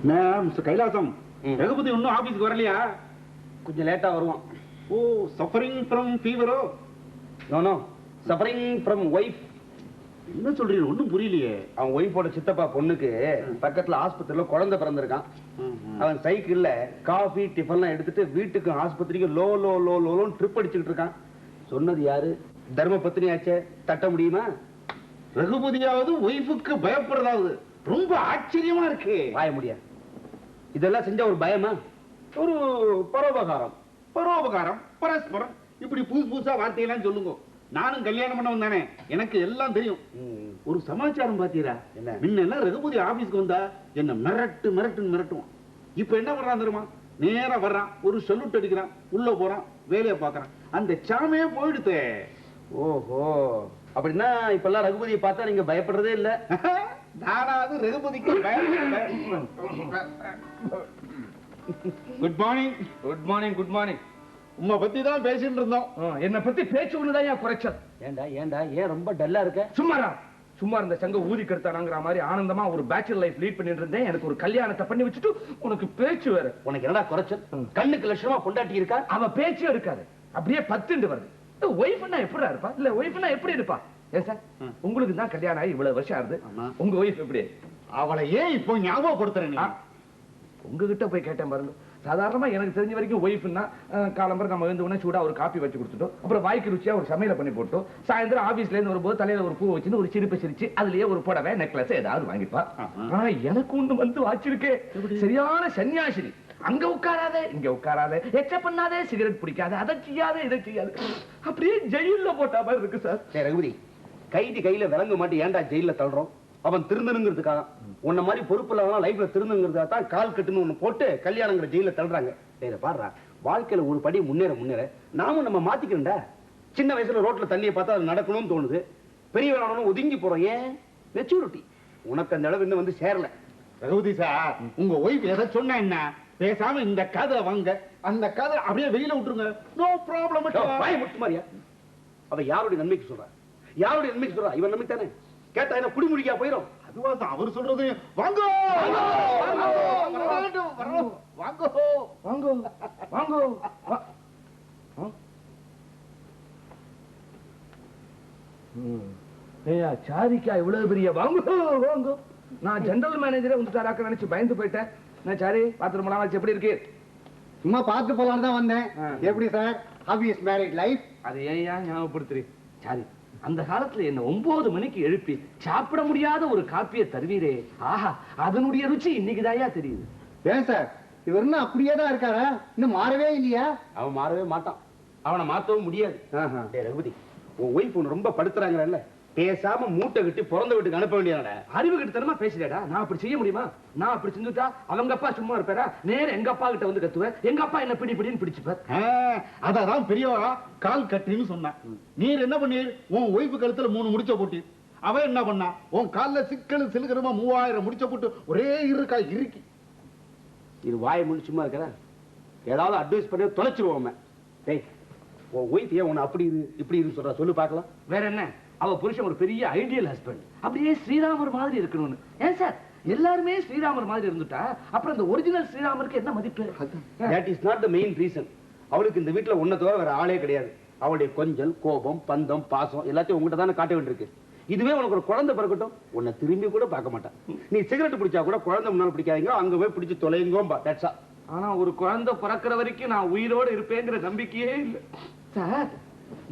Mister Kailasam, Raghupathi இன்னும் ஆபீஸ்க்கு வரலையா? கொஞ்சம் லேட்டா வருவான். ஓ, சஃபரிங் ஃப்ரம் ஃபீவரோ? No, suffering from wife. என்ன சொல்றீங்க? ஒன்னும் புரியலையே. அவன் ஒய்ஃபோட சித்தப்பா பொண்ணுக்கு பக்கத்துல ஆஸ்பத்திரியில குழந்தை பிறந்திருக்கான். அவன் சைக்கிள்ல காஃபி டிஃபன்லாம் எடுத்துட்டு வீட்டுக்கு ஆஸ்பத்திரிக்கு லோ லோ லோ லோன்னு ட்ரிப் அடிச்சுட்டு இருக்கான். சொன்னது யாரு? தர்ம பத்தினியாச்சே, தட்ட முடியுமா? ரகுபதியாவது ஒய்ஃபுக்கு பயப்படுறதாவது ரொம்ப ஆச்சரியமா இருக்கு. வாய முடியாது. இதெல்லாம் செஞ்ச ஒரு பயமா? ஒரு பரோபகாரம். பரோபகாரம், பரஸ்பரம், இப்படி புதுசா வார்த்தையெல்லாம் சொல்லுங்க. நானும் கல்யாணம் பண்ணவன் தானே, எனக்கு எல்லாம் தெரியும். ஒரு சமாச்சாரம் பாத்தீரா? முன்ன ரகுபதி ஆபீஸ்க்கு வந்தா என்ன மிரட்டு மிரட்டுன்னு மிரட்டுவான். இப்ப என்ன பண்றான் தெரியுமா? நேரா வர்றான், ஒரு சல்யூட் அடிக்கிறான், உள்ள போறான், வேலையை பாக்குறான். அந்த சாமையே போயிடுதே. ஓஹோ, அப்படின்னா இப்ப எல்லாம் ரகுபதியை பார்த்தா நீங்க பயப்படுறதே இல்ல. நானாவது ரகுபதிக்கு good morning. Good morning. Good morning. உங்களை பத்தி தான் பேசிட்டு இருந்தோம். என்ன பத்தி பேச்சு ஒண்ணுதான் ஏன் குறைச்சல்? ஏண்டா ஏன் ரொம்ப டல்லா இருக்க? சும்மா இருந்த சங்க ஊதி கருத்தானாங்கிற மாதிரி ஆனந்தமா ஒரு பேச்சுலர் லைஃப் லீட் பண்ணிட்டு இருந்தேன். எனக்கு ஒரு கல்யாணத்தை பண்ணி வச்சுட்டு உனக்கு பேச்சு வேற. உனக்கு என்னடா குறைச்சல்? கண்ணுக்கு லட்சணமா பொண்டாட்டி இருக்கா, அவ பேச்சு இருக்காது, அப்படியே பத்துண்டு வருது. ஒய்ஃப்னா எப்படிடா இருப்பா? இல்ல ஒய்ஃப்னா எப்படி இருப்பா? ஏன் சார், உங்களுக்கு தான் கல்யாணம் ஆகி இவ்வளவு வருஷம் ஆகுது, உங்க ஒய்ஃப் எப்படி? அவளை ஏன் இப்போ ஞாபகப்படுத்துறேன்? உங்ககிட்ட போய் கேட்டேன் பாருங்க. சாதாரணமா எனக்கு தெரிஞ்ச வரைக்கும் ஒய்ஃப்னா காலம்பரம் நம்ம வந்து உடனே சூடா ஒரு காப்பி வச்சு கொடுத்துட்டோம், அப்புறம் வாய்க்கு ருச்சியா ஒரு சமையல பண்ணி போட்டோம், சாயந்தரம் ஆபீஸ்ல இருந்து வரும்போது தலையில ஒரு பூ வச்சுன்னு ஒரு சிரிப்பு சிரிச்சு அதுலயே ஒரு புடவை நெக்லஸ் ஏதாவது வாங்கிப்பா. ஆனா எனக்கு ஒண்ணு வந்து வாச்சிருக்கே, சரியான சன்னியாசினி. அங்க உட்காராதே, இங்க உட்காராதே, எச்ச பண்ணாதே, சிகரெட் பிடிக்காத, அதை செய்யாத, இதை செய்யாது, அப்படியே ஜெயில போட்டா மாதிரி இருக்கு சார். ரகுபதி, கைதி கையில விளங்க மாட்டி ஏன்டா ஜெயில தள்ளுறோம்? அவன் திருந்தனுங்கிறதுக்காக, உன்ன மாதிரி பொறுப்பு இல்லாம லைஃப்ல திருந்தனுங்கிறதுக்காக தான் கால் கட்டுன்னு ஒண்ணு போட்டு கல்யாணங்கிற ஜெயில தள்ளுறாங்க. பாடுறா, வாழ்க்கையில ஒரு படி முன்னேற நாமும் நம்ம மாத்திக்கிறோம்டா. சின்ன வயசுல ரோட்ல தண்ணியை பார்த்தா அது நடக்கணும்னு தோணுது, பெரிய வேணும் ஒதுங்கி போறோம். ஏன்? மெச்சூரிட்டி. உனக்கு அந்த அளவு இன்னும் வந்து சேரல. ரகுபதி சார், உங்க ஒய்ஃப் எதை சொன்னா என்ன? பேசாம இந்த கதை வாங்க, அந்த கதை அப்படியே வெளியில விட்டுருங்க. No problem. வாய் முட்டு மாதிரியா? அவ யாருடைய நன்மைக்கு சொல்றா? யாருடைய நன்மைக்கு சொல்றா? இவன் நன்மை தானே. கேட்டா என்ன குடிமுடிக்கா போயிடும்? அதுவா அவர் சொல்றது? வாங்க வாங்க வாங்க வாங்க. சாரிக்கா இவ்வளவு பெரிய வாங்க வாங்க? நான் ஜெனரல் மேனேஜரே வந்து நினைச்சு பயந்து போயிட்டேன். நான் சாரி, பாத்ரூம் எல்லாம் எப்படி இருக்கு? சும்மா பார்த்து போலாம் தான் வந்தேன். எப்படி sir, how is married life? அது ஏன் ஞாபகப்படுத்துறீ? சாரி, அந்த காலத்துல என்ன 9 மணிக்கு எழுப்பி சாப்பிட முடியாத ஒரு காப்பியை தருவீரே, ஆஹா, அதனுடைய ருச்சி இன்னைக்குதாயா தெரியுது. ஏன் சார், இவர் இன்னும் அப்படியே தான் இருக்காரா? இன்னும் மாறவே இல்லையா? அவன் மாறவே மாட்டான், அவனை மாத்தவும் முடியாது. ரகுபதி, உன் ஒய்ஃப் ஒண்ணு ரொம்ப படுத்துறாங்கல்ல, பேசாம மூட்டை கட்டி பிறந்த வீட்டுக்கு அனுப்ப வேண்டியதானே. அறிவு கிட்டத்தனமா பேசுறேடா. நான் அப்படி செய்ய முடியுமா? நான் அப்படி செஞ்சுட்டா அவங்க அப்பா சும்மா இருப்பாரா? நேர எங்க அப்பா கிட்ட வந்து கத்துவேன், எங்க அப்பா என்ன பிடின்னு பிடிச்சுப்பார். அதான் பெரியவா கால் கட்டின்னு சொன்னான். நீர் என்ன பண்ணீர்? உன் ஒய்ஃபு கழுத்துல 3 முடிச்ச போட்டு, அவ என்ன பண்ணா? உன் கால்ல சிக்கல் சிலுக்கிறமா 3000 முடிச்ச போட்டு ஒரே இருக்கா இறுக்கி. இது வாயை முடி சும்மா இருக்கிற, ஏதாவது அட்வைஸ் பண்ணி தொலைச்சிருவோம். டேய், உன் ஒய்ஃப் ஏன் உன்னை அப்படி இரு இப்படி இரு சொல்றா? சொல்லு பார்க்கலாம். வேற என்ன, அவ புருஷன் ஒரு பெரிய ஐடியல் ஹஸ்பண்ட், அப்படியே ஸ்ரீராமர் மாதிரி இருக்கணும்னு. ஏன் சார், எல்லாருமே ஸ்ரீராமர் மாதிரி இருந்துட்டா அப்புறம் அந்த ஒரிஜினல் ஸ்ரீராமருக்கு என்ன மதிப்பு? That is not the main reason. அவளுக்கு இந்த வீட்டுல உன்னை தவிர வேற ஆளே கிடையாது. அவளுடைய கொஞ்சல், கோபம், பந்தம், பாசம் எல்லாத்தையும் உங்ககிட்ட தானே காட்ட வேண்டியிருக்கு. இதுவே உனக்கு ஒரு குழந்தை பிறக்கட்டும், உன்னை திரும்பி கூட பார்க்க மாட்டான். நீ சிகரெட் பிடிச்சா கூட குழந்தை முன்னால பிடிக்காதீங்க, அங்க போய் பிடிச்சு தொலைங்கோம்பா. That's all. ஆனா ஒரு குழந்தை பிறக்கிற வரைக்கும் நான் உயிரோடு இருப்பேங்கிற நம்பிக்கையே இல்லை சார்.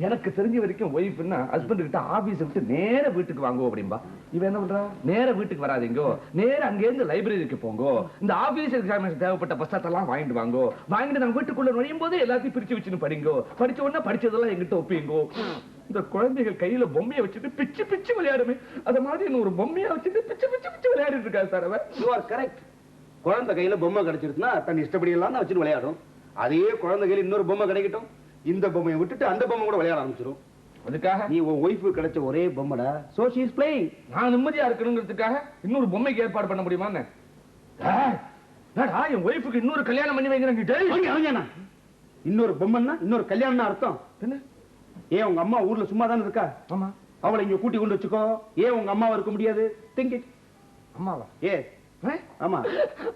எனக்கு தெரிஞ்ச வரைக்கும் ஒய்ஃப்னா ஹஸ்பண்ட் கிட்ட ஆபீஸ் விட்டு நேர வீட்டுக்கு வாங்கோ அப்படின்பா. இவன் என்ன பண்றா? நேர வீட்டுக்கு வராதீங்கோ, நேர அங்கேருந்து லைப்ரரிக்கு போங்கோ, இந்த ஆபீஸ் எக்ஸாமினேஷன் தேவைப்பட்ட புத்தகத்தெல்லாம் வாங்கிட்டு வாங்கோ, வாங்கிட்டு நம்ம வீட்டுக்குள்ள நுழையும் போது எல்லாத்தையும் பிரிச்சு வச்சுன்னு படிங்கோ, படிச்ச உடனே படிச்சதெல்லாம் எங்கிட்ட ஒப்பிங்கோ. இந்த குழந்தைகள் கையில பொம்மையை வச்சுட்டு பிச்சு பிச்சு விளையாடுமே, அத மாதிரி இன்னும் ஒரு பொம்மையை வச்சுட்டு பிச்சு பிச்சு பிச்சு விளையாடிட்டு இருக்காரு சார் அவன். You are correct. குழந்தை கையில பொம்மை கிடைச்சிருச்சுன்னா தன் இஷ்டப்படி எல்லாம் வச்சுட்டு விளையாடும். அதே குழந்தை கையில இன்னொரு பொம்மை கிடைக்கட்டும், இந்த பொம்மையை விட்டுட்டு அந்த பொம்மை கூட விளையாட ஆரம்பிச்சிடும். அதுக்காக நீ உன் ஒய்ஃபு கிடைச்ச ஒரே பொம்மைடா. So she is playing. நான் நிம்மதியா இருக்கணுங்கிறதுக்காக இன்னொரு பொம்மைக்கு ஏற்பாடு பண்ண முடியுமான்னு? என் ஒய்ஃபுக்கு இன்னொரு கல்யாணம் பண்ணி வைக்கிறேன். இன்னொரு பொம்மைன்னா இன்னொரு கல்யாணம் அர்த்தம் என்ன? ஏன் உங்க அம்மா ஊர்ல சும்மா தானே இருக்கா? ஆமா. அவளை இங்க கூட்டி கொண்டு வச்சுக்கோ. ஏன் உங்க அம்மாவை இருக்க முடியாது? Think it. அம்மாவா? ஏ ஆமா.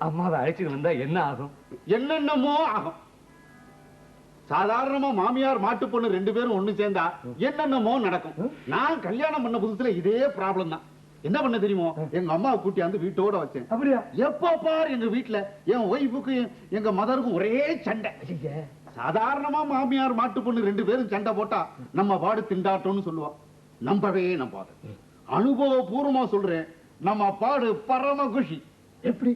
அம்மாவை அழைச்சிட்டு வந்தா என்ன ஆகும்? என்னென்னமோ ஆகும். சாதாரணமா மாமியார் மாட்டு பொண்ணு 2 பேரும் ஒண்ணு சேர்ந்தா என்னென்னமோ நடக்கும். நான் கல்யாணம் பண்ண புதுசுல இதே ப்ராப்ளம் தான். என்ன பண்ண தெரியுமோ, எங்க அம்மாவை கூட்டியாந்து வீட்டோட வச்சேன். அப்படியா? எப்ப பார் எங்க வீட்டுல என் ஒய்ஃபுக்கு எங்க மதருக்கும் ஒரே சண்டை. சாதாரணமா மாமியார் மாட்டு பொண்ணு 2 பேரும் சண்டை போட்டா நம்ம பாடு திண்டாட்டம்னு சொல்லுவா. நம்பவே நம்பாது. அனுபவபூர்வமா சொல்றேன், நம்ம பாடு பரம குஷி. எப்படி?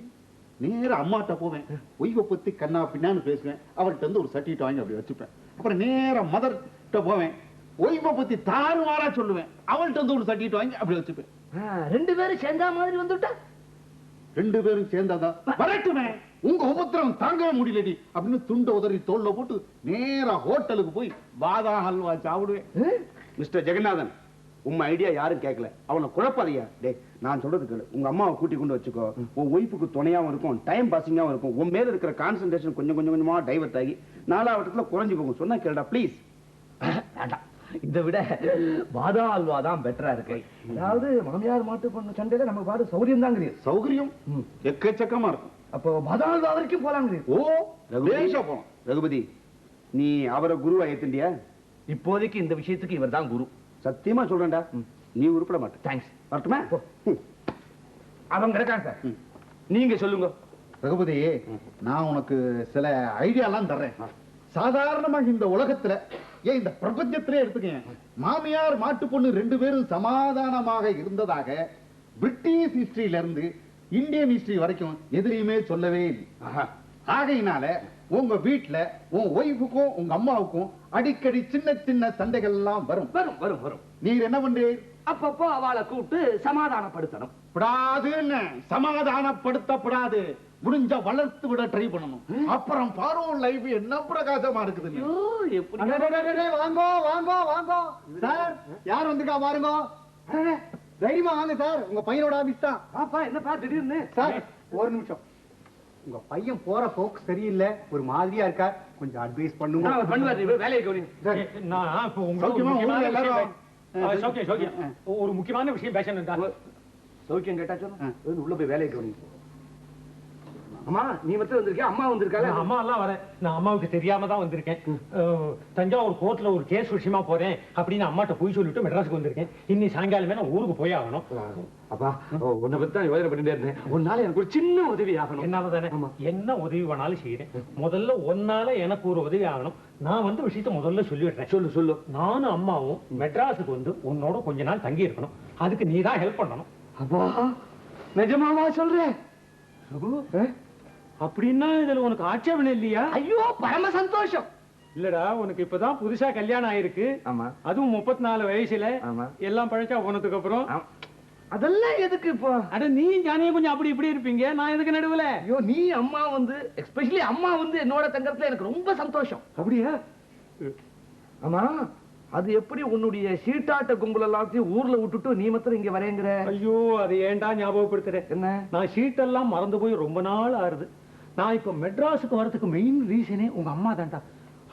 நேர அம்மாட்ட போவேன், ஒய்வை பத்தி கண்ணா பின்னான்னு பேசுவேன். அவர்கிட்ட இருந்து ஒரு சர்டிஃபிகேட் வாங்கி அப்படி வச்சுப்பேன். அப்புறம் நேர மதர்கிட்ட போவேன், ஒய்வை பத்தி தாறுமாறா சொல்லுவேன். அவள்கிட்ட இருந்து ஒரு சர்டிஃபிகேட் வாங்கி அப்படி வச்சுப்பேன். 2 பேரும் சேர்ந்தா மாதிரி வந்துட்டா? 2 பேரும் சேர்ந்தாதான் வரட்டுமே, உங்க உபத்திரம் தாங்கவே முடியலடி அப்படின்னு துண்ட உதறி தோல்ல போட்டு நேரா ஹோட்டலுக்கு போய் பாதாம் ஹல்வா சாப்பிடுவேன். மிஸ்டர் ஜெகநாதன், உங்க ஐடியா யாரும் கேட்கல. அவனை குழப்பாதையா. டேய், நான் சொல்றது கேளு. உங்க அம்மாவை கூட்டி கொண்டு வச்சுக்கோ. உன் ஒய்ஃபுக்கு துணையாவும் இருக்கும், டைம் பாசிங்காவும் இருக்கும். உன் மேல இருக்கிற கான்சென்ட்ரேஷன் கொஞ்சம் கொஞ்சமா டைவர்ட் ஆகி 4ஆவது குறைஞ்சு போகும். சொன்னா கேளுடா ப்ளீஸ். வேண்டாம், இதை விட பாதாம் அல்வா தான் பெட்டரா இருக்கு. அதாவது மாமியார் மாட்டு பொண்ணு சண்டையில நம்ம பாடு சௌரியம் தான். சௌகரியம் எக்கச்சக்கமா இருக்கும். அப்போ பாதாம் அல்வா வரைக்கும் போலாம். ஓ, போலாம். ரகுபதி, நீ அவரை குருவா ஏத்துண்டியா? இப்போதைக்கு இந்த விஷயத்துக்கு இவர் தான் குரு. சத்தியமா சொல்றேன்டா, நீ உருப்பட மாட்டேன். தேங்க்ஸ். வரட்டுமா? அவங்க இருக்காங்க சார், நீங்க சொல்லுங்க. ரகுபதி, நான் உனக்கு சில ஐடியாலாம் தர்றேன். சாதாரணமா இந்த உலகத்துல, ஏன் இந்த பிரபஞ்சத்திலே எடுத்துக்க, மாமியார் மாட்டு பொண்ணு 2 பேரும் சமாதானமாக இருந்ததாக பிரிட்டிஷ் ஹிஸ்டரியில இருந்து இந்தியன் ஹிஸ்டரி வரைக்கும் எதிரியுமே சொல்லவே இல்லை. ஆகையினால உங்க வீட்டுல உன் ஒய்ஃபுக்கும் உங்க அம்மாவுக்கும் அடிக்கடி சின்ன சின்ன சண்டைகள் எல்லாம் வரும். வரும் வரும் வரும். நீர் என்ன பண்றீர்? அப்பப்போ அவளை கூப்பிட்டு சமாதானப்படுத்தணும். படாதுன்னு சமாதானப்படுத்தப்படாது, முடிஞ்சா வளர்த்து விட ட்ரை பண்ணணும். அப்புறம் பாரோ லைஃப் என்ன பிரகாசமா இருக்குது. வாங்கோ வாங்கோ வாங்கோ சார், யார் வந்திருக்கா பாருங்க. தைரியமா வாங்க சார், உங்க பையனோட ஆபீஸ் தான். பாப்பா, என்னப்பா திடீர்னு? சார் ஒரு நிமிஷம், உங்க பையன் போற போக்கு சரியில்லை, ஒரு மாதிரியா இருக்கா, கொஞ்சம் அட்வைஸ் பண்ணுங்க. பண்ணுவாரு, வேலையை கவனி. நான் இப்ப சௌக்கியமா உங்களுக்கு ஊர்ல எல்லாரும்? சௌக்கியம் சௌக்கியம். ஒரு முக்கியமான விஷயம் பேசணும். சௌக்கியம் கேட்டா சொல்லு. உள்ள போய் வேலையை கவனி. அம்மா, நீ மட்டும் வந்திருக்க, அம்மா வந்திருக்காங்க. அம்மா எல்லாம் வரேன். நான் அம்மாவுக்கு தெரியாம தான் வந்திருக்கேன். தஞ்சாவூர் கோர்ட்ல ஒரு கேஸ் விஷயமா போறேன் அப்படின்னு அம்மாட்ட போய் சொல்லிட்டு மெட்ராஸுக்கு வந்திருக்கேன். இன்னி சாயங்காலமே நான் ஊருக்கு போய் ஆகணும். அப்பா, உன்னை பத்தி தான் யோசனை பண்ணிட்டே இருந்தேன். உன்னால எனக்கு ஒரு சின்ன உதவி ஆகணும். என்னால தானே? என்ன உதவி வேணாலும் செய்யறேன். முதல்ல ஒன்னால எனக்கு ஒரு உதவி ஆகணும். நான் வந்து விஷயத்த முதல்ல சொல்லிடுறேன். சொல்லு சொல்லு. நானும் அம்மாவும் மெட்ராஸுக்கு வந்து உன்னோட கொஞ்ச நாள் தங்கி இருக்கணும். அதுக்கு நீ தான் ஹெல்ப் பண்ணணும். அப்பா, நிஜமாவா சொல்றேன்? அப்படின்னா இதுல உனக்கு ஆட்சேபனை இல்லையா? ஐயோ, பரம சந்தோஷம். இல்லடா, உனக்கு இப்பதான் புதுசா கல்யாணம் ஆயிருக்கு. ஆமா. அதுவும் 34 வயசுல. ஆமா. எல்லாம் பழச்சா போனதுக்கு அப்புறம் அதெல்லாம் எதுக்கு இப்போ? அட, நீ ஜானியும் கொஞ்சம் அப்படி இப்படி இருப்பீங்க, நான் எதுக்கு நடுவுல? ஐயோ, நீ அம்மா வந்து, எஸ்பெஷலி அம்மா வந்து என்னோட தங்கறதுல எனக்கு ரொம்ப சந்தோஷம். அப்படியா? ஆமா, அது எப்படி உன்னுடைய சீட்டாட்ட கும்பல் எல்லாத்தையும் ஊர்ல விட்டுட்டு நீ மாத்திரம் இங்க வரேங்கிற? ஐயோ, அது ஏன்டா ஞாபகப்படுத்துறேன். என்ன? நான் சீட்டெல்லாம் மறந்து போய் ரொம்ப நாள் ஆறுது. நான் இப்ப மெட்ராஸுக்கு வரதுக்கு மெயின் ரீசனே உங்க அம்மா தான்டா.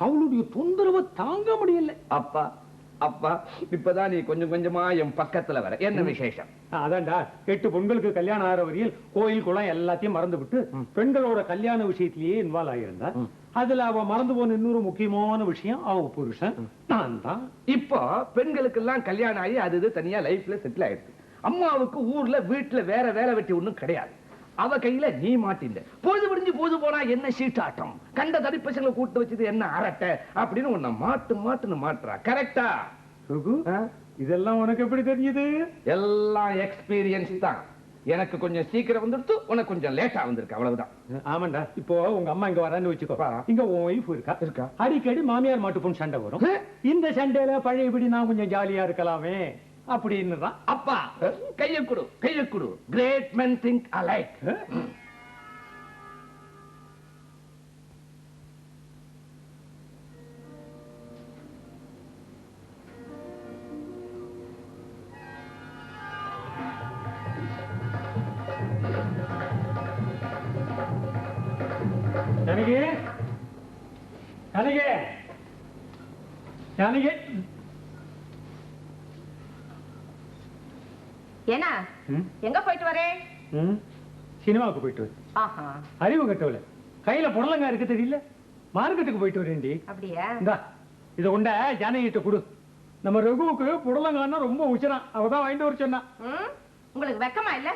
அவளுடைய தொந்தரவு தாங்க முடியல. அப்பா அப்பா, இப்பதான் நீ கொஞ்சம் கொஞ்சமா என் பக்கத்துல வர. என்ன விசேஷம்? அதான்டா, 8 பெண்களுக்கு கல்யாணம் ஆகிற வரையில் கோயில் குளம் எல்லாத்தையும் மறந்து விட்டு பெண்களோட கல்யாண விஷயத்திலேயே இன்வால்வ் ஆகியிருந்தா. அதுல அவ மறந்து போன இன்னொரு முக்கியமான விஷயம், அவங்க புருஷன் நான் தான். இப்போ பெண்களுக்கு எல்லாம் கல்யாணம் ஆகி அது இது தனியா லைஃப்ல செட்டில் ஆயிடுச்சு. அம்மாவுக்கு ஊர்ல வீட்டுல வேற வேலை வெட்டி ஒண்ணும் கிடையாது. அவ கையில நீ மாட்டிந்த. பொழுது விடிஞ்சு போது போனா என்ன சீட்டாட்டம், கண்ட தடிப்பசங்களை கூட்டு வச்சது என்ன அரட்டை அப்படின்னு உன்னை மாட்டு மாட்டுன்னு மாட்டுறா. கரெக்டா? இதெல்லாம் உனக்கு எப்படி தெரியுது? எல்லாம் எக்ஸ்பீரியன்ஸ் தான். எனக்கு கொஞ்சம் சீக்கிரம் வந்துடுத்து, உனக்கு கொஞ்சம் லேட்டா வந்திருக்கு, அவ்வளவுதான். ஆமாண்டா. இப்போ உங்க அம்மா இங்க வரான்னு வச்சுக்கோ. இங்க உன் ஒய்ஃப் இருக்கா. அடிக்கடி மாமியார் மாட்டு பொண்ணு சண்டை வரும். இந்த சண்டையில பழையபடி நான் கொஞ்சம் ஜாலியா இருக்கலாமே அப்படின்னு தான். அப்பா, கைய கொடு கைய கொடு. Great men think alike. Janaki, Janaki, Janaki. என்ன எங்க போயிட்டு வரே? சினிமாவுக்கு போயிட்டு வரு. ஆஹா அறிவு கட்டவல கையில புடலங்காய் இருக்கு தெரியல, மார்க்கெட்டுக்கு போயிட்டு வரேன்டி. அப்படியா? இந்தா இத கொண்ட ஜானகிட்ட கொடு. நம்ம ரகுவுக்கு புடலங்காய்னா ரொம்ப உச்சரம், அவதான் வாங்கிட்டு வர சொன்னா. உங்களுக்கு வெக்கமா இல்ல?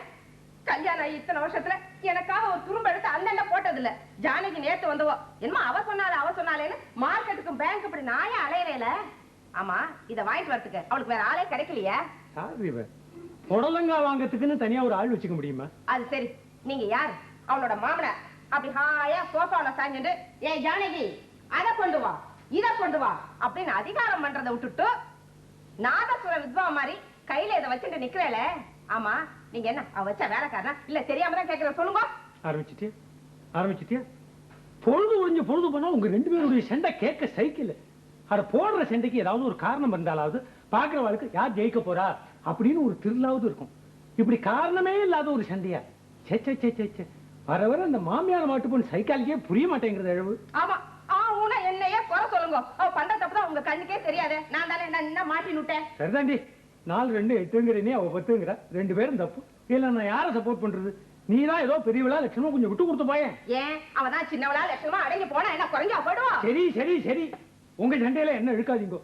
கல்யாணம் ஆகி இத்தனை வருஷத்துல எனக்காக ஒரு துரும்ப எடுத்து அந்த போட்டது இல்ல. ஜானகி நேத்து வந்தவோ என்னமோ அவ சொன்னாலேன்னு மார்க்கெட்டுக்கு பேங்க் இப்படி நாயா அலையறேல. ஆமா இத வாங்கிட்டு வரதுக்கு அவளுக்கு வேற ஆளே கிடைக்கலையா? சாரி, புடலங்காய் வாங்கறதுக்குன்னு தனியா ஒரு ஆள் வச்சுக்க முடியுமா? அது சரி, நீங்க யாரு? அவளோட மாமனார். அப்படி ஹாயா சோஃபால சாஞ்சிட்டு ஏ ஜானகி அத கொண்டு வா இத கொண்டு வா அப்படின்னு அதிகாரம் பண்றதை விட்டுட்டு நாதசுர வித்வா மாதிரி கையில இதை வச்சுட்டு நிக்கிறேல. ஆமா நீங்க என்ன அவ வச்ச வேலைக்காரனா இல்ல தெரியாம தான் கேக்குற? சொல்லுங்க. ஆரம்பிச்சிட்டியா? பொழுது ஒழிஞ்சு பொழுது போனா உங்க 2 பேருடைய சண்டை கேட்க சைக்கிள். அத போடுற சண்டைக்கு ஏதாவது ஒரு காரணம் இருந்தாலாவது பாக்குறவாளுக்கு யார் ஜெயிக்க போறா அப்படின்னு ஒரு திருளாவது இருக்கும். இப்படி காரணமே இல்லாத ஒரு சண்டையா? சே வர வர அந்த மாமியார் மாட்டு பொண்ணு சைக்காலிக்கே புரிய மாட்டேங்கிறது அழகு. ஆமா உன என்னையே குறை சொல்லுங்க. அவ பண்ற தப்புதான் உங்க கண்ணுக்கே தெரியாதே. நான் தானே என்ன மாட்டி விட்டேன். சரிதாண்டி, 4-2 8ங்கிறனே அவ 10ங்கிற. 2 பேரும் தப்பு. இல்ல நான் யாரை சப்போர்ட் பண்றது? நீதான் ஏதோ பெரியவளா லட்சணமா கொஞ்சம் விட்டு கொடுத்து போயேன். ஏன் அவதான் சின்னவளா லட்சணமா அடங்கி போனா என்ன குறைஞ்சா போயிடுவா? சரி உங்க சண்டையில என்ன இழுக்காதீங்க.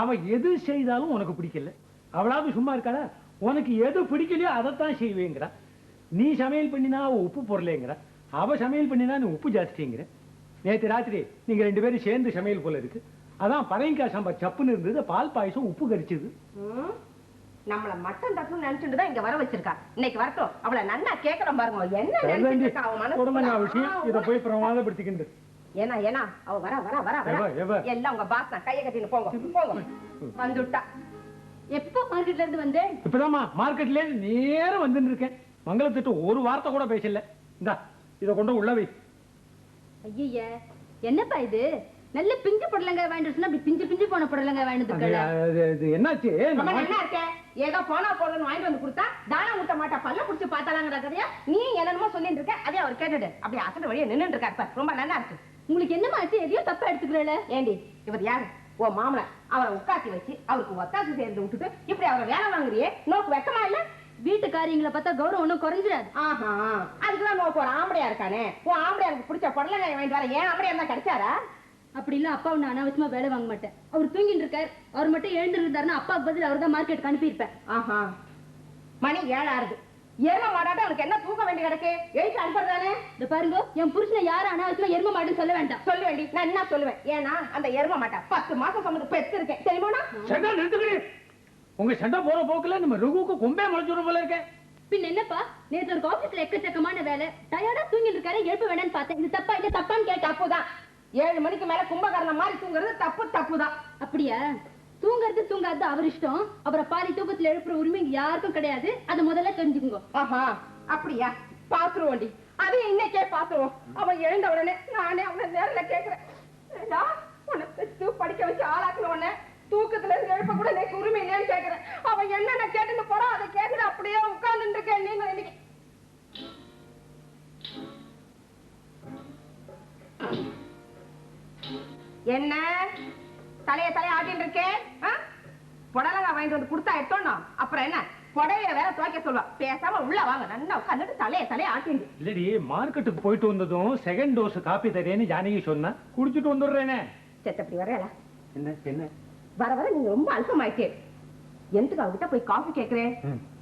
அவ எது செய்தாலும் உனக்கு பிடிக்கல. அவளாவது சும்மா இருக்காளா? உனக்கு எது பிடிக்கலையோ அதைத்தான் செய்வேங்கிறா. நீ சமையல் பண்ணினா அவ உப்பு போடலைங்கிற, அவ சமையல் பண்ணினா நீ உப்பு ஜாஸ்திங்கிற. நேற்று ராத்திரி நீங்க 2 பேரும் சேர்ந்து சமையல் போல இருக்கு. அதான் பரங்கிக்காய் சாம்பார் சப்புன்னு இருந்தது, பால் பாயசம் உப்பு கரிச்சது. நம்மள மட்டன் தட்டுன்னு நினைச்சுட்டு தான் இங்க வர வச்சிருக்கா. இன்னைக்கு வரட்டும், அவளை நன்னா கேட்கறோம் பாருங்க. என்ன நினைச்சிருக்கா அவ மனசுல விஷயம்? இத போய் பிரமாதப்படுத்திக்கிண்டு. ஏனா அவ வர எல்லாம் உங்க பாஸ் தான். கையை கட்டின்னு போங்க. வந்துட்டா. எப்போ மார்க்கெட்ல இருந்து வந்தேன்? இப்பதாம்மா மார்க்கெட்ல நேரம் வந்துட்டு இருக்கேன். மங்களத்திட்டு ஒரு வார்த்தை கூட பேசல. இந்தா இத கொண்டு உள்ள வை. ஐயா என்னப்பா இது? நல்ல பிஞ்சு புடலங்காய் வாங்கிட்டு சொன்னா அப்படி பிஞ்சு போன புடலங்காய் வாங்கிட்டு என்னாச்சு? என்ன இருக்க? ஏதோ போனா போடுறன்னு வாங்கிட்டு வந்து கொடுத்தா தானம் ஊட்ட மாட்டா பல்ல புடிச்சு பார்த்தாலாங்கிற கதையா நீ என்னென்னமோ சொல்லிட்டு இருக்க. அதே அவர் கேட்டுடு அப்படி அசட்டு வழியா நின்னுட்டு இருக்காரு. ரொம்ப நல்லா இருக்கு. உங்களுக்கு என்னமா ஆச்சு? எதையோ தப்பா எடுத்துக்கிறேன். ஏண்டி இவர் யாரு? ஓ மாமனார். அவரை உட்காத்தி வச்சு அவருக்கு ஒத்தாசி சேர்ந்து விட்டுட்டு இப்படி அவரை வேலை வாங்குறியே, நோக்கு வெக்கமா இல்ல? வீட்டு காரியங்களை பார்த்தா கௌரவம் ஒன்னும் குறைஞ்சிடாது. ஆஹா அதுக்குதான் நோக்கு ஒரு ஆம்படையா இருக்கானே. ஓ ஆம்படையாருக்கு பிடிச்ச புடலங்காய் வாங்கிட்டு வர ஏன் ஆம்படையா இருந்தா கிடைச்சாரா? அப்படி இல்ல, அப்பா ஒண்ணு அனாவசியமா வேலை வாங்க மாட்டேன். அவர் தூங்கிட்டு இருக்காரு. அவர் மட்டும் எழுந்திருந்தாருன்னா அப்பாவுக்கு பதில் அவர் தான் மார்க்கெட்டுக்கு அனுப்பியிருப்பேன். ஆஹா மணி 7 ஆகுது. எரும மாடாட்ட உனக்கு என்ன தூக்க வேண்டி கிடக்கு? எழுதி அனுப்புறதானே? இந்த பாருங்க, என் புருஷனை யாரும் அனாவசியமா எரும மாடுன்னு சொல்ல வேண்டாம். சொல்ல வேண்டி நான் என்ன சொல்லுவேன்? ஏன்னா அந்த எரும மாட்டா 10 மாசம் சமந்து பெத்து இருக்கேன் தெரியுமா? சண்டை நிறுத்துக்கிறே. உங்க சண்டை போற போக்குல நம்ம ரகுவுக்கு கொம்பே முளைச்சுடும் போல இருக்கேன். பின் என்னப்பா, நேற்று ஒரு ஆபீஸ்ல எக்கச்சக்கமான வேலை, டயர்டா தூங்கிட்டு இருக்காரு. எழுப்ப வேண்டான்னு பார்த்தேன். இது தப்பா இல்ல? தப்பான்னு கேட்டா தப்புதான். 7 மணிக்கு மேல கும்பகர்ணம் மாதிரி தூங்குறது தப்புதான். அப்படியா? தூங்குறது தூங்காது அவர் இஷ்டம். அவரை பாதி தூக்கத்துல எழுப்புற உரிமை யாருக்கும் கிடையாது. அதை முதல்ல தெரிஞ்சுக்கோங்க. ஆஹா அப்படியா? பாத்துருவோண்டி. அது இன்னைக்கே பாத்துருவோம். அவன் எழுந்த உடனே நானே அவனை நேரில் கேட்கிறேன். உன்னை பெற்று படிக்க வச்சு ஆளாக்குன உடனே தூக்கத்துல இருந்து எழுப்ப கூட எனக்கு உரிமை இல்லைன்னு கேட்கிறேன். அவன் என்னென்ன கேட்டுன்னு போறான் அதை கேட்கிற அப்படியே உட்கார்ந்து இருக்கேன். நீங்க இன்னைக்கு என்ன தலைய ஆட்டின்னு இருக்கேன்? புடலங்காய் வாங்கிட்டு வந்து கொடுத்தா எட்டோம். அப்புறம் என்ன புடவைய வேற துவைக்க சொல்லுவா. பேசாம உள்ள வாங்க. நல்லா உட்காந்துட்டு தலைய ஆட்டிண்டு. இல்லடி, மார்க்கெட்டுக்கு போயிட்டு வந்ததும் செகண்ட் டோஸ் காப்பி தரேன்னு ஜானகி சொன்னா குடிச்சிட்டு வந்துடுறேனே. செத்தப்படி வரையல என்ன வர நீங்க ரொம்ப அல்பமாயிட்டே. எந்துக்கு அவகிட்ட போய் காஃபி கேட்கிறேன்?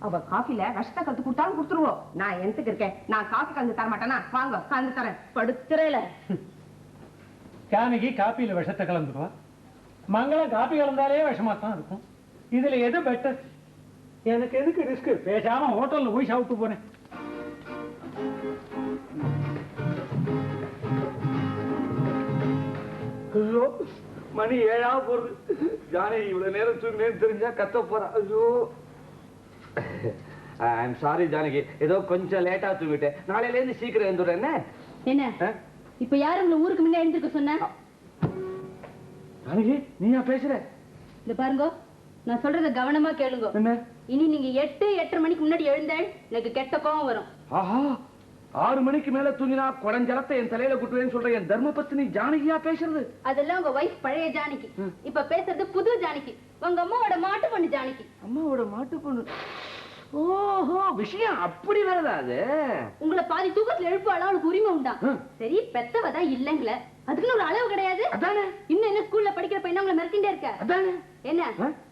அவ காஃபில விஷத்தை கலந்து கொடுத்தாலும் கொடுத்துருவோம். நான் எந்துக்கு இருக்கேன். நான் காஃபி கலந்து தர மாட்டேனா? வாங்க கலந்து தரேன். படுத்துறேல. ஜானகி காப்பியில விஷத்தை கலந்துருவா. மங்களம் காப்பி கலந்தாலே விஷமா தான் இருக்கும். இதுல எது பெட்டர்? எனக்கு எதுக்கு ரிஸ்க்? பேசாம ஹோட்டல்ல போய் சாப்பிட்டு போறேன். ஐயோ மணி 7 போறது. ஜானகி இவ்வளவு நேரம் தூங்கினேன்னு தெரிஞ்சா கத்த போறா. ஐயோ ஐம் சாரி ஜானகி, ஏதோ கொஞ்சம் லேட்டா தூங்கிட்டேன். நாளையில இருந்து சீக்கிரம் எழுந்துடுறேன். என்ன இப்ப யாரு உங்களை ஊருக்கு முன்ன எழுந்திருக்க சொன்ன? ஜானகி நீயா பேசுற? இந்த பாருங்க, நான் சொல்றத கவனமா கேளுங்க. என்ன? இனி நீங்க 8-8:30 மணிக்கு முன்னாடி எழுந்தேன் எனக்கு கெட்ட கோவம் வரும். ஆஹா 6 மணிக்கு மேல தூங்கினா குடஞ்சலத்தை என் தலையில குட்டுவேன்னு சொல்ற என் தர்ம பத்தினி ஜானகியா பேசுறது? அதெல்லாம் உங்க வைஃப் பழைய ஜானகி. இப்ப பேசுறது புது ஜானகி. உங்க அம்மாவோட மாட்டு பொண்ணு ஜானகி. அம்மாவோட மாட்டு பொண்ணு? ஓஹோ, விஷயம் அப்படி வருதா அது? உங்களை பாதி தூக்கத்துல எழுப்பாளா அவளுக்கு உரிமை உண்டா? சரி பெத்தவ தான் இல்லங்களே, அதுக்குன்னு ஒரு அளவு கிடையாது. அதானே. இன்னும் என்ன ஸ்கூல்ல படிக்கிற பையனா உங்களை மிரட்டிண்டே இருக்க? அதானே. என்ன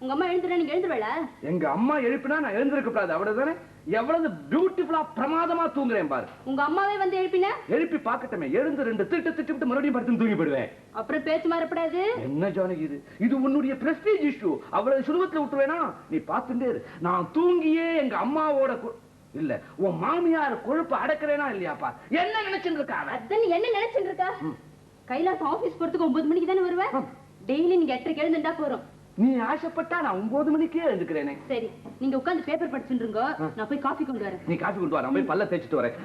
உங்க அம்மா எழுந்துட்டா நீங்க எழுந்துருவேளா? எங்க அம்மா எழுப்பினா நான் எழுந்திருக்க கூடாது, அவ்வளவுதானே. எவ்வளவு பியூட்டிஃபுல்லா பிரமாதமா தூங்குறேன் பாரு. உங்க அம்மாவே வந்து எழுப்பினா? எழுப்பி பாக்கட்டமே, எழுந்து 2 திட்டு திட்டு மறுபடியும் படுத்து தூங்கி போடுவேன். அப்புறம் பேச்சு மாறப்படாது. என்ன ஜானகி இது உன்னுடைய பிரஸ்டீஜ் இஷ்யூ. அவ்வளவு சுலபத்துல விட்டுவேனா? நீ பாத்துட்டே இரு. நான் தூங்கியே எங்க அம்மாவோட இல்ல உன் மாமியார் கொழுப்பு அடக்கிறேனா இல்லையாப்பா? என்ன நினைச்சுட்டு இருக்கா? அதான் என்ன நினைச்சுட்டு இருக்கா? கைலாசம் ஆபீஸ் போறதுக்கு 9 மணிக்கு தானே வருவேன். டெய்லி நீங்க 8:30 எழுந்துட்டா போறோம். நீ ஆசைப்பட்டா நான் 9 மணிக்கே எழுந்துக்கிறேனே. சரி, நீங்க உட்கார்ந்து பேப்பர் படிச்சுட்டு இருங்க, நான் போய் காபி கொண்டு வரேன். நீ காபி கொண்டு வா, நான் போய் பல்ல தேய்ச்சிட்டு வரேன்.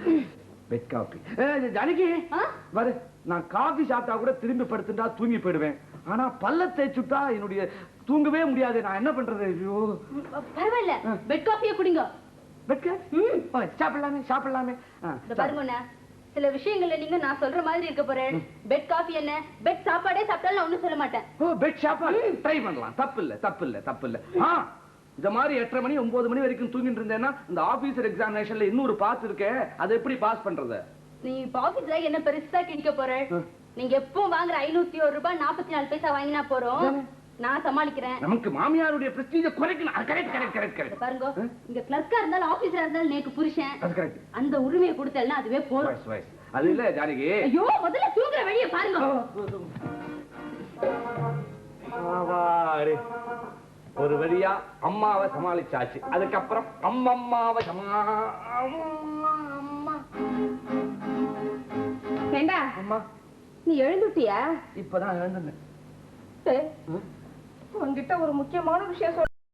Bed coffee. ஜானகி வர, நான் காபி சாப்பிட்டா கூட திரும்பி படுத்துட்டா தூங்கி போயிடுவேன். ஆனா பல்ல தேய்ச்சுட்டா என்னுடைய தூங்கவே முடியாது. நான் என்ன பண்றது? ஐயோ, பரவாயில்ல, பெட் காபியே குடிங்க. பெட் சாப்பிடலாமே சாப்பிடலாமே. பாருங்க, சில விஷயங்கள்ல நீங்க நான் சொல்ற மாதிரி இருக்க போறேன். பெட் காபி என்ன, பெட் சாப்பாடே சாப்பிட்டாலும் நான் ஒண்ணும் சொல்ல மாட்டேன். ஓ, பெட் சாப்பாடு ட்ரை பண்ணலாம், தப்பு இல்ல தப்பு இல்ல தப்பு இல்ல. இந்த மாதிரி 8:30 மணி 9 மணி வரைக்கும் தூங்கிட்டு இருந்தேன்னா இந்த ஆபீசர் எக்ஸாமினேஷன்ல இன்னொரு பாஸ் இருக்கே, அதை எப்படி பாஸ் பண்றது? நீ இப்ப ஆபீஸ்ல என்ன பெருசா கிழிக்க போற? நீங்க எப்பவும் வாங்குற 501 ரூபாய் 44 பைசா வாங்கினா போறோம், நான் சமாளிக்கிறேன். நமக்கு மாமியாருடைய பிரஸ்டீஜ குறைக்கணும். Correct correct correct correct. பாருங்க, இங்க கிளர்க்கா இருந்தாலும் ஆபீசரா இருந்தாலும் நேக்கு புருஷன், அது கரெக்ட். அந்த உரிமையை கொடுத்தல்னா அதுவே போதும். அது இல்ல ஜானகி. ஐயோ, முதல்ல தூங்குற வழியை பாருங்க. ஒரு வழியா அம்மாவை சமாளிச்சாச்சு. அதுக்கப்புறம் அம்மாவை ஏண்டா அம்மா, நீ எழுந்துட்டியா? இப்பதான் எழுந்தேன். உன்கிட்ட ஒரு முக்கியமான விஷயம் சொல்ல